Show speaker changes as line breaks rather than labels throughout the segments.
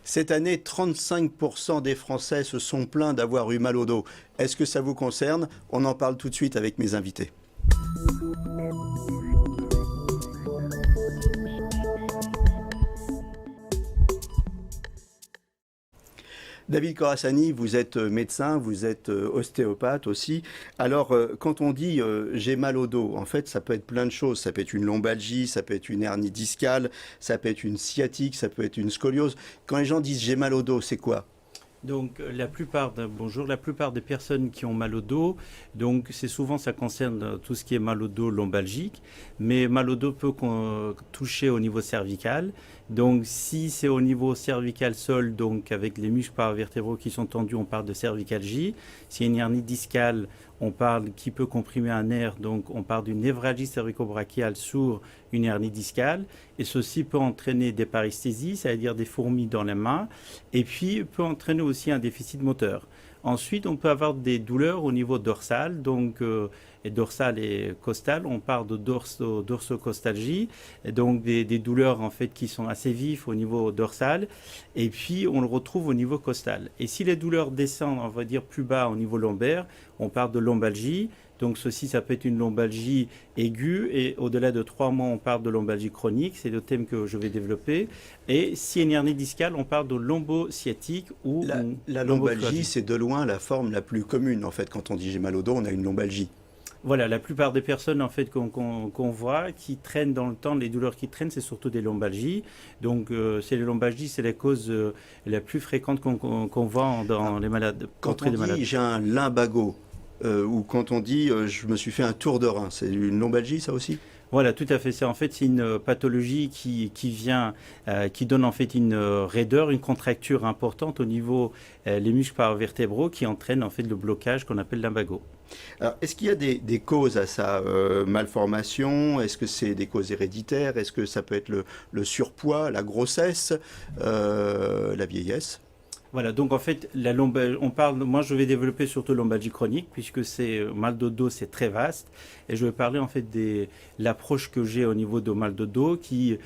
Cette année, 35% des Français se sont plaints d'avoir eu mal au dos. Est-ce que ça vous concerne? On en parle tout de suite avec mes invités. David Corassani, vous êtes médecin, vous êtes ostéopathe aussi. Alors, quand on dit j'ai mal au dos, en fait, ça peut être plein de choses. Ça peut être une lombalgie, ça peut être une hernie discale, ça peut être une sciatique, ça peut être une scoliose. Quand les gens disent j'ai mal au dos, c'est quoi?
Donc bonjour, la plupart des personnes qui ont mal au dos, donc c'est souvent ça concerne tout ce qui est mal au dos lombalgique, mais mal au dos peut toucher au niveau cervical. Donc si c'est au niveau cervical seul, donc avec les muscles paravertébraux qui sont tendus, on parle de cervicalgie. S'il y a une hernie discale, on parle qui peut comprimer un nerf, donc on parle d'une névralgie cervico-brachiale sur une hernie discale. Et ceci peut entraîner des paresthésies, c'est-à-dire des fourmis dans les mains, et puis peut entraîner aussi un déficit moteur. Ensuite, on peut avoir des douleurs au niveau dorsal, donc dorsal et costal. On parle de dorsocostalgie, donc des douleurs en fait qui sont assez vives au niveau dorsal, et puis on le retrouve au niveau costal. Et si les douleurs descendent, on va dire plus bas au niveau lombaire, on parle de lombalgie. Donc ceci, ça peut être une lombalgie aiguë et au-delà de 3 mois, on parle de lombalgie chronique. C'est le thème que je vais développer. Et si une hernie discale, on parle de lombosciatique ou
La lombalgie, c'est de loin la forme la plus commune. En fait, quand on dit j'ai mal au dos, on a une lombalgie.
Voilà, la plupart des personnes en fait qu'on voit qui traînent dans le temps, les douleurs qui traînent, c'est surtout des lombalgies. Donc c'est les lombalgies, c'est la cause la plus fréquente qu'on voit dans les malades.
Quand on dit j'ai un lumbago, ou quand on dit je me suis fait un tour de rein, c'est une lombalgie ça aussi?
Voilà, tout à fait. C'est en fait c'est une pathologie qui donne en fait une raideur, une contracture importante au niveau les muscles paravertébraux qui entraîne en fait le blocage qu'on appelle lumbago.
Alors, est-ce qu'il y a des causes à sa malformation? Est-ce que c'est des causes héréditaires? Est-ce que ça peut être le surpoids, la grossesse, la vieillesse?
Voilà, donc en fait, moi je vais développer surtout lombalgie chronique, puisque c'est mal de dos, c'est très vaste, et je vais parler en fait de l'approche que j'ai au niveau de mal de dos, qui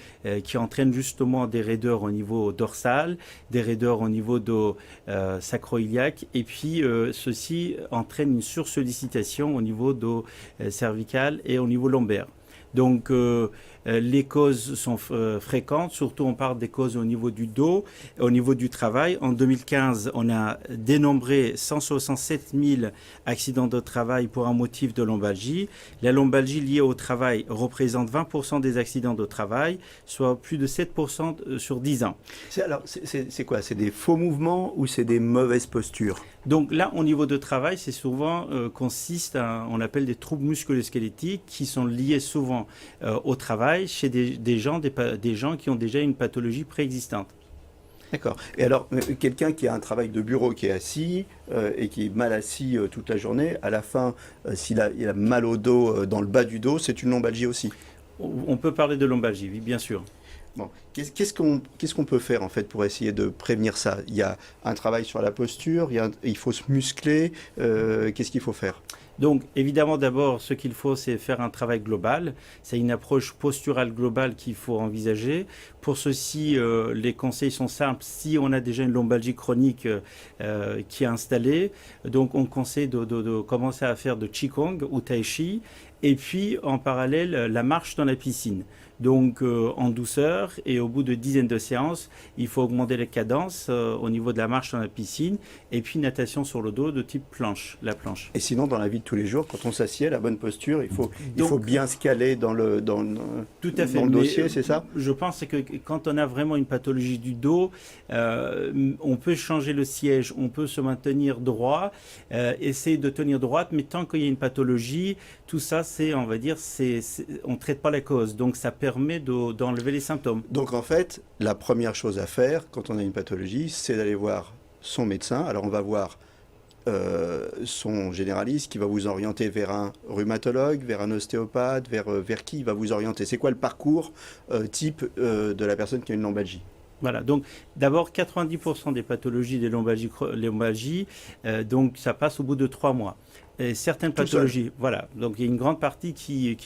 entraîne justement des raideurs au niveau dorsal, des raideurs au niveau de sacro-iliaque, et puis ceci entraîne une sursollicitation au niveau de cervical et au niveau lombaire. Donc les causes sont fréquentes, surtout on parle des causes au niveau du dos, au niveau du travail. En 2015, on a dénombré 167 000 accidents de travail pour un motif de lombalgie. La lombalgie liée au travail représente 20% des accidents de travail, soit plus de 7% sur 10 ans.
C'est quoi? C'est des faux mouvements ou c'est des mauvaises postures?
Donc là, au niveau de travail, c'est souvent on appelle des troubles musculo-squelettiques qui sont liés souvent au travail chez des gens qui ont déjà une pathologie préexistante.
D'accord. Et alors, quelqu'un qui a un travail de bureau, qui est assis et qui est mal assis toute la journée, à la fin, il a mal au dos, dans le bas du dos, c'est une lombalgie aussi?
On peut parler de lombalgie, oui, bien sûr.
Bon. Qu'est-ce qu'on peut faire en fait pour essayer de prévenir ça? Il y a un travail sur la posture, il faut se muscler, qu'est-ce qu'il faut faire?
Donc évidemment d'abord ce qu'il faut c'est faire un travail global, c'est une approche posturale globale qu'il faut envisager. Pour ceci les conseils sont simples, si on a déjà une lombalgie chronique qui est installée, donc on conseille de commencer à faire de Qigong ou Tai Chi et puis en parallèle la marche dans la piscine. Donc en douceur et au bout de dizaines de séances, il faut augmenter la cadence au niveau de la marche dans la piscine et puis natation sur le dos de type planche, la planche.
Et sinon dans la vie de tous les jours, quand on s'assied, la bonne posture, il faut bien se caler dans le
tout à fait,
dans le dossier, c'est ça?
Je pense que quand on a vraiment une pathologie du dos, on peut changer le siège, on peut se maintenir droit, essayer de tenir droite, mais tant qu'il y a une pathologie, tout ça c'est, on va dire, on ne traite pas la cause, donc ça permet d'enlever les symptômes.
Donc en fait, la première chose à faire quand on a une pathologie, c'est d'aller voir son médecin. Alors on va voir son généraliste qui va vous orienter vers un rhumatologue, vers un ostéopathe, vers qui il va vous orienter. C'est quoi le parcours type de la personne qui a une lombalgie?
Voilà, donc d'abord 90% des pathologies des lombalgies, donc ça passe au bout de 3 mois. Et certaines pathologies, voilà, donc il y a une grande partie qui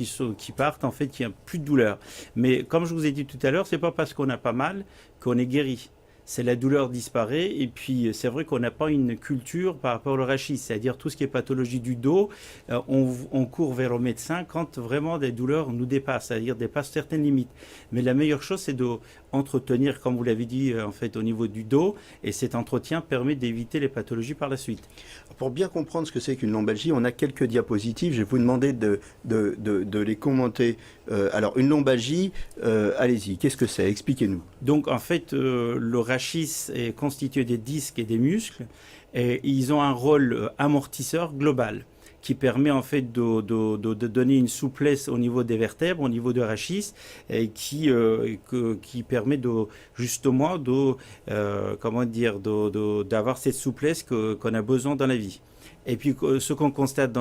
partent en fait, qui a plus de douleur. Mais comme je vous ai dit tout à l'heure, c'est pas parce qu'on a pas mal qu'on est guéri. c'est la douleur disparaît. Et puis, c'est vrai qu'on n'a pas une culture par rapport au rachis, c'est-à-dire tout ce qui est pathologie du dos, on court vers le médecin quand vraiment des douleurs nous dépassent, c'est-à-dire dépassent certaines limites. Mais la meilleure chose, c'est d'entretenir, comme vous l'avez dit, en fait, au niveau du dos, et cet entretien permet d'éviter les pathologies par la suite.
Pour bien comprendre ce que c'est qu'une lombalgie, on a quelques diapositives. Je vais vous demander de les commenter. Alors, une lombalgie, allez-y, qu'est-ce que c'est? Expliquez-nous.
Donc, en fait, le rachis est constitué des disques et des muscles, et ils ont un rôle amortisseur global qui permet en fait de donner une souplesse au niveau des vertèbres, au niveau de rachis, et qui permet justement d'avoir cette souplesse qu'on a besoin dans la vie. Et puis ce qu'on constate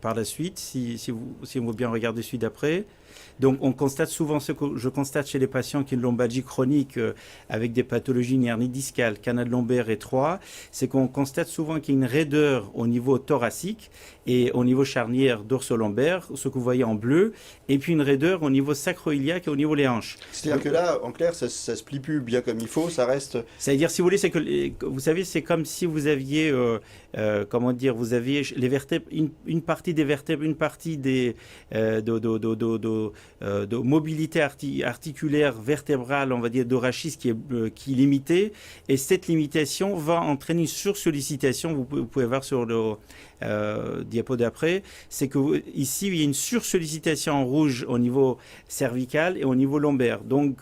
par la suite, si vous bien regardez celui d'après, donc on constate souvent ce que je constate chez les patients qui ont une lombalgie chronique avec des pathologies, une hernie discale, canal lombaire étroit, c'est qu'on constate souvent qu'il y a une raideur au niveau thoracique et au niveau charnière dorso-lombaire, ce que vous voyez en bleu, et puis une raideur au niveau sacro-iliaque et au niveau des hanches.
C'est-à-dire que là, en clair, ça se plie plus bien comme il faut, ça reste...
C'est-à-dire, si vous voulez, c'est que, vous savez, c'est comme si vous aviez, vous aviez les vertèbres, une partie des vertèbres, une partie de mobilité articulaire vertébrale, on va dire, de rachis qui est limitée, et cette limitation va entraîner une sursollicitation, vous pouvez voir sur le diapo d'après, c'est que ici il y a une sursollicitation en rouge au niveau cervical et au niveau lombaire. Donc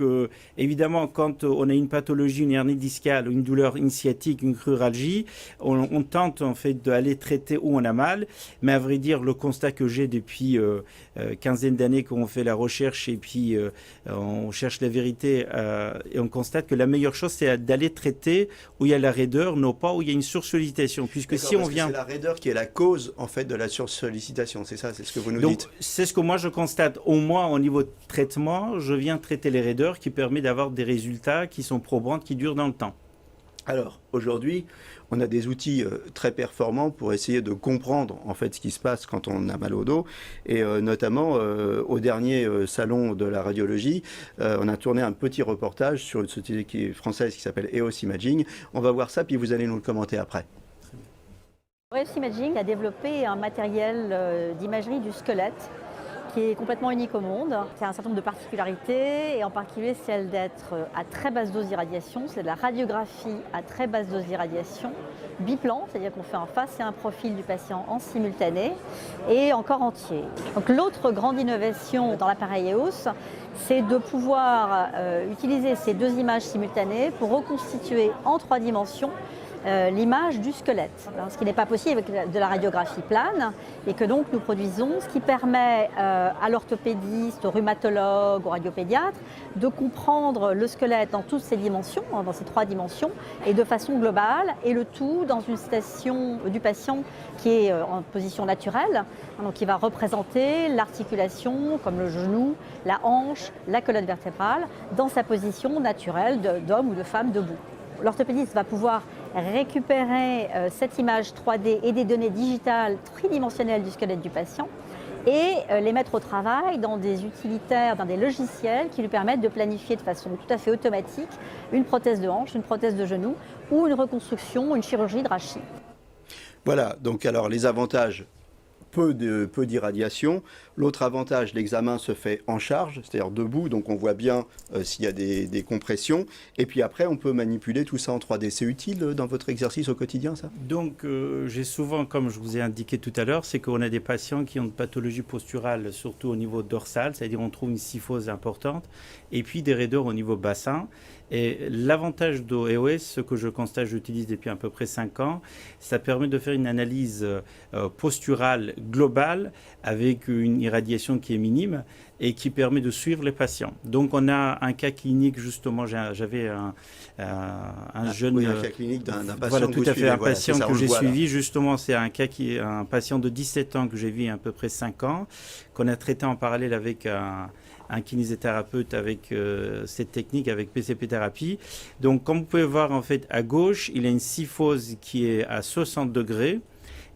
évidemment, quand on a une pathologie, une hernie discale, une douleur sciatique, une cruralgie, on tente en fait d'aller traiter où on a mal, mais à vrai dire, le constat que j'ai depuis quinzaine d'années qu'on fait la recherche et puis on cherche la vérité et on constate que la meilleure chose c'est d'aller traiter où il y a la raideur, non pas où il y a une sursollicitation, puisque si on vient...
C'est la raideur qui est la cause en fait de la sursollicitation, c'est ça, c'est ce que vous nous dites.
C'est ce que moi je constate, au moins au niveau de traitement, je viens traiter les raideurs qui permet d'avoir des résultats qui sont probants, qui durent dans le temps.
Alors, aujourd'hui, on a des outils très performants pour essayer de comprendre en fait ce qui se passe quand on a mal au dos. Et notamment, au dernier salon de la radiologie, on a tourné un petit reportage sur une société française qui s'appelle EOS Imaging. On va voir ça, puis vous allez nous le commenter après.
EOS Imaging a développé un matériel d'imagerie du squelette qui est complètement unique au monde, qui a un certain nombre de particularités, et en particulier celle d'être à très basse dose d'irradiation, c'est de la radiographie à très basse dose d'irradiation, biplan, c'est-à-dire qu'on fait un face et un profil du patient en simultané, et en corps entier. Donc l'autre grande innovation dans l'appareil EOS, c'est de pouvoir utiliser ces deux images simultanées pour reconstituer en 3 dimensions l'image du squelette, ce qui n'est pas possible avec de la radiographie plane et que donc nous produisons, ce qui permet à l'orthopédiste, au rhumatologue, au radiopédiatre de comprendre le squelette dans toutes ses dimensions, dans ces 3 dimensions et de façon globale, et le tout dans une station du patient qui est en position naturelle, donc qui va représenter l'articulation comme le genou, la hanche, la colonne vertébrale dans sa position naturelle d'homme ou de femme debout. L'orthopédiste va pouvoir récupérer cette image 3D et des données digitales tridimensionnelles du squelette du patient et les mettre au travail dans des utilitaires, dans des logiciels qui lui permettent de planifier de façon tout à fait automatique une prothèse de hanche, une prothèse de genou ou une reconstruction, une chirurgie de rachis. Voilà,
donc alors les avantages, peu d'irradiation. L'autre avantage, l'examen se fait en charge, c'est-à-dire debout, donc on voit bien s'il y a des compressions. Et puis après, on peut manipuler tout ça en 3D. C'est utile dans votre exercice au quotidien, ça?
Donc, j'ai souvent, comme je vous ai indiqué tout à l'heure, c'est qu'on a des patients qui ont une pathologie posturale, surtout au niveau dorsal, c'est-à-dire on trouve une kyphose importante, et puis des raideurs au niveau bassin. Et l'avantage d'EOS, ce que je constate, j'utilise depuis à peu près 5 ans, ça permet de faire une analyse posturale globale avec une irradiation qui est minime et qui permet de suivre les patients. Donc on a un cas clinique, justement, j'avais un jeune...
Oui, un cas clinique d'un patient
voilà, tout à fait, un patient que j'ai suivi, justement, c'est un cas qui est un patient de 17 ans que j'ai vu à peu près 5 ans, qu'on a traité en parallèle avec un kinésithérapeute avec cette technique, avec PCP thérapie. Donc, comme vous pouvez voir, en fait, à gauche, il a une kyphose qui est à 60 degrés.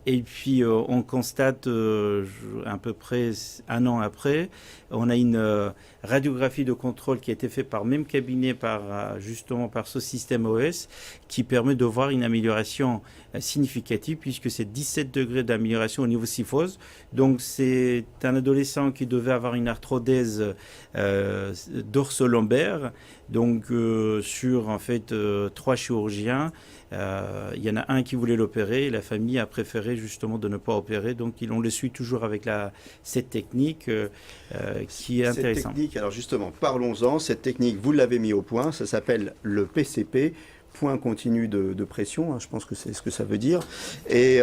Et puis, on constate, à peu près un an après, on a une radiographie de contrôle qui a été faite par le même cabinet, justement par ce système OS, qui permet de voir une amélioration significative, puisque c'est 17 degrés d'amélioration au niveau syphose. Donc, c'est un adolescent qui devait avoir une arthrodèse dorso-lombaire. Donc, sur, en fait, 3 chirurgiens, il y en a un qui voulait l'opérer et la famille a préféré justement de ne pas opérer. Donc, on le suit toujours avec cette technique qui est intéressante.
Cette technique, alors justement, parlons-en. Cette technique, vous l'avez mis au point. Ça s'appelle le PCP. Point continu de pression, je pense que c'est ce que ça veut dire. Et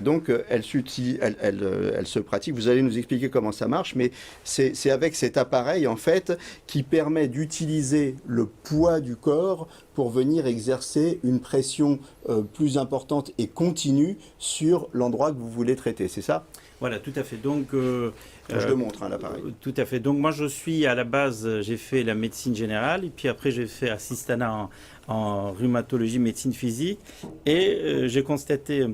donc, elle se pratique. Vous allez nous expliquer comment ça marche, mais c'est avec cet appareil, en fait, qui permet d'utiliser le poids du corps pour venir exercer une pression plus importante et continue sur l'endroit que vous voulez traiter. C'est ça ?
Voilà, tout à fait. Donc,
je le montre, l'appareil.
Tout à fait. Donc, moi, je suis à la base, j'ai fait la médecine générale, et puis après, j'ai fait assistanat en rhumatologie, médecine physique, et j'ai constaté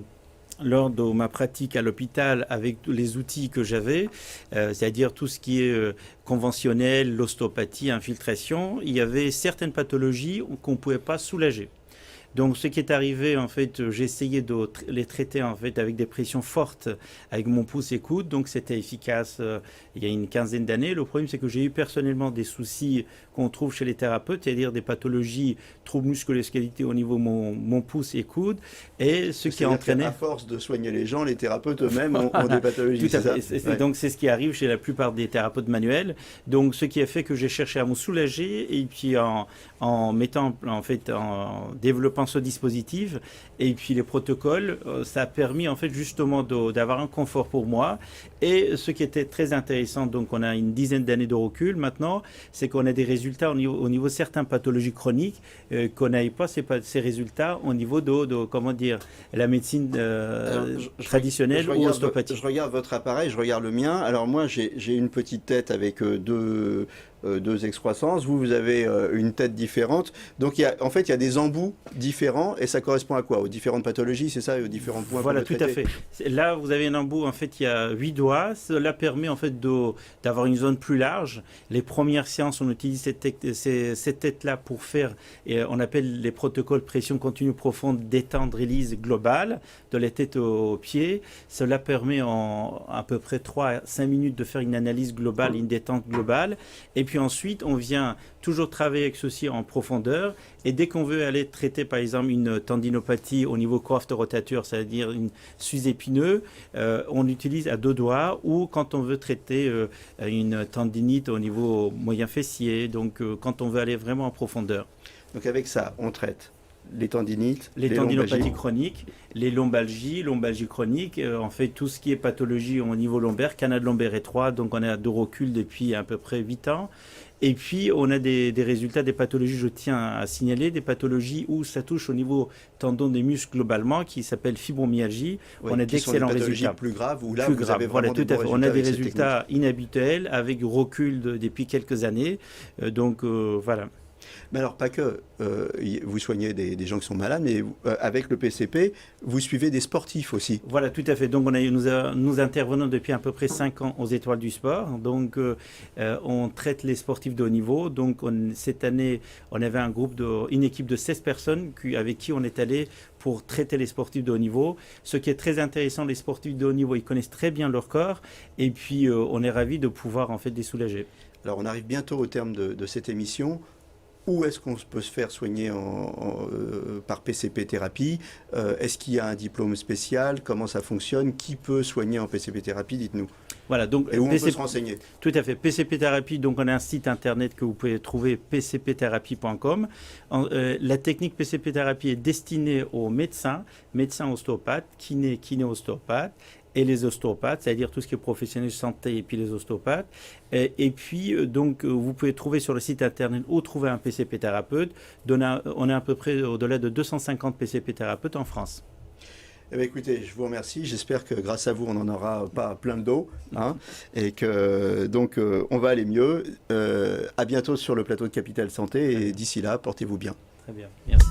lors de ma pratique à l'hôpital avec tous les outils que j'avais, c'est-à-dire tout ce qui est conventionnel, l'ostéopathie, infiltration, il y avait certaines pathologies qu'on ne pouvait pas soulager. Donc, ce qui est arrivé, en fait, j'ai essayé de les traiter en fait avec des pressions fortes avec mon pouce et coude. Donc, c'était efficace il y a une quinzaine d'années. Le problème, c'est que j'ai eu personnellement des soucis qu'on trouve chez les thérapeutes, c'est-à-dire des pathologies, troubles musculo-squelettiques au niveau de mon pouce et coude. Et ce qui a entraîné...
À force de soigner les gens, les thérapeutes eux-mêmes ont des pathologies.
Tout à fait. Ouais. Donc, c'est ce qui arrive chez la plupart des thérapeutes manuels. Donc, ce qui a fait que j'ai cherché à me soulager et puis en mettant, en fait, en développant ce dispositif et puis les protocoles, ça a permis en fait justement d'avoir un confort pour moi. Et ce qui était très intéressant, donc on a une dizaine d'années de recul maintenant, c'est qu'on a des résultats au niveau de certaines pathologies chroniques qu'on n'avait pas ces résultats au niveau de comment dire, la médecine traditionnelle ou ostéopathique.
Je regarde votre appareil, je regarde le mien. Alors moi j'ai une petite tête avec deux excroissances, vous avez une tête différente. Donc en fait il y a des embouts différents et ça correspond à quoi? Aux différentes pathologies, c'est ça, et aux différents points?
Voilà, tout à fait. Là vous avez un embout, en fait il y a 8 doigts, cela permet en fait d'avoir une zone plus large. Les premières séances on utilise cette tête-là pour faire, et on appelle les protocoles pression continue profonde détente release globale de la tête aux pieds. Cela permet en à peu près 3 à 5 minutes de faire une analyse globale, une détente globale. Et puis ensuite, on vient toujours travailler avec ceci en profondeur. Et dès qu'on veut aller traiter, par exemple, une tendinopathie au niveau coiffe rotature, c'est-à-dire une sus-épineux, on l'utilise à 2 doigts. Ou quand on veut traiter une tendinite au niveau moyen fessier, donc quand on veut aller vraiment en profondeur.
Donc avec ça, on traite les tendinites,
les tendinopathies chroniques, les lombalgies chroniques, en fait tout ce qui est pathologie au niveau lombaire, canal lombaire étroit, donc on a de recul depuis à peu près 8 ans. Et puis on a des résultats des pathologies, je tiens à signaler, des pathologies où ça touche au niveau tendon des muscles globalement, qui s'appelle fibromyalgie.
Oui,
on a d'excellents résultats.
Plus graves, où là vous avez vraiment
tout à fait. On a des résultats inhabituels avec recul depuis quelques années. Donc voilà.
Mais alors, pas que vous soignez des gens qui sont malades, mais avec le PCP, vous suivez des sportifs aussi.
Voilà, tout à fait. Donc, nous intervenons depuis à peu près 5 ans aux Étoiles du Sport. Donc, on traite les sportifs de haut niveau. Donc, cette année, on avait une équipe de 16 personnes avec qui on est allé pour traiter les sportifs de haut niveau. Ce qui est très intéressant, les sportifs de haut niveau, ils connaissent très bien leur corps. Et puis, on est ravis de pouvoir en fait les soulager.
Alors, on arrive bientôt au terme de cette émission. Où est-ce qu'on peut se faire soigner par PCP thérapie? Est-ce qu'il y a un diplôme spécial? Comment ça fonctionne? Qui peut soigner en PCP thérapie? Dites-nous.
Voilà, donc,
et où on peut se renseigner?
Tout à fait. PCP thérapie, donc on a un site internet que vous pouvez trouver, pcpthérapie.com. La technique PCP thérapie est destinée aux médecins ostéopathes, kiné-ostéopathes, et les ostéopathes, c'est-à-dire tout ce qui est professionnel de santé et puis les ostéopathes. Et puis, donc, vous pouvez trouver sur le site internet où trouver un PCP thérapeute. On a à peu près au-delà de 250 PCP thérapeutes en France.
Eh bien, écoutez, je vous remercie. J'espère que grâce à vous, on n'en aura pas plein le dos. Hein, et que, donc, on va aller mieux. À bientôt sur le plateau de Capital Santé. Et d'ici là, portez-vous bien.
Très bien. Merci.